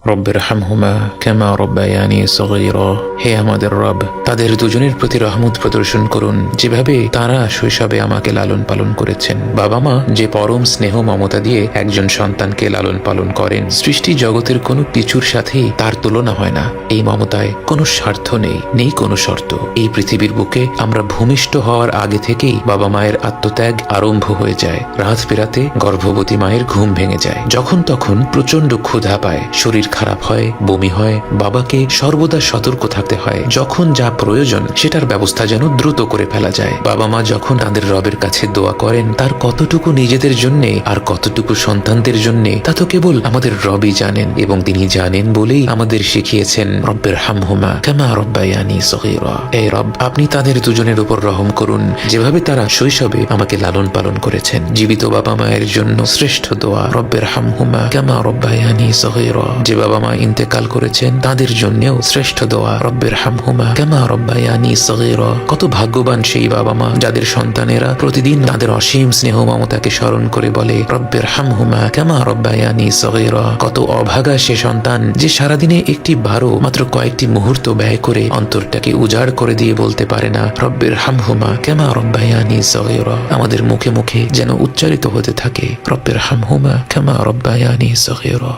রব্বির হামহুমা কামা রব্বায়ানি সগীরা। হে আমাদের রব, তাদের দুজনের প্রতি রহমত প্রদর্শন করুন যেভাবে তারা শৈশবে আমাকে লালন পালন করেছেন। বাবা মা যে পরম স্নেহ মমতা দিয়ে একজন সন্তানকে লালন পালন করেন, সৃষ্টি জগতের কোনো কিছুর সাথেই তার তুলনা হয় না। এই মমতায় কোনো স্বার্থ নেই, নেই কোনো শর্ত। এই পৃথিবীর বুকে আমরা ভূমিষ্ঠ হওয়ার আগে থেকেই বাবা মায়ের আত্মত্যাগ আরম্ভ হয়ে যায়। রাত পেরাতে গর্ভবতী মায়ের ঘুম ভেঙে যায়, যখন তখন প্রচন্ড ক্ষুধা পায়, শরীর খারাপ হয়, বমি হয়। বাবাকে সর্বদা সতর্ক থাকতে হয়, যখন যা প্রয়োজন সেটার ব্যবস্থা যেন দ্রুত করে ফেলা যায়। বাবা মা যখন তাদের রবের কাছে দোয়া করেন, তার কতটুকু নিজেদের জন্যে আর কতটুকু সন্তানদের জন্যে তা তো কেবল আমাদের রবই জানেন, এবং তিনি জানেন বলেই আমাদের শিখিয়েছেন রব্বির হামহুমা কামা রব্বায়ানি সগীরা। এই রব, আপনি তাদের দুজনের উপর রহম করুন যেভাবে তারা শৈশবে আমাকে লালন পালন করেছেন। জীবিত বাবা মায়ের জন্য শ্রেষ্ঠ দোয়া রব্বির হামহুমা কামা রব্বায়ানি সগীরা। যে বাবা মা ইন্তেকাল করেছেন তাদের জন্যও শ্রেষ্ঠ দোয়া রব্বির হামহুমা কামা রব্বায়ানি সগীরা। কত ভাগ্যবান সেই বাবা মা যাদের সন্তানেরা প্রতিদিন তাদের অসীম স্নেহ মমতাকে স্মরণ করে বলে রব্বির হামহুমা কামা রব্বায়ানি সগীরা। কত অভাগা সে সন্তান যে সারাদিনে একটি বারো মাত্র কয়েকটি মুহূর্ত ব্যয় করে অন্তরটাকে উজাড় করে দিয়ে বলতে পারে না রব্বির হামহুমা কামা রব্বায়ানি সগীরা। আমাদের মুখে মুখে যেন উচ্চারিত হতে থাকে রব্বির হামহুমা কামা রব্বায়ানি সগীরা।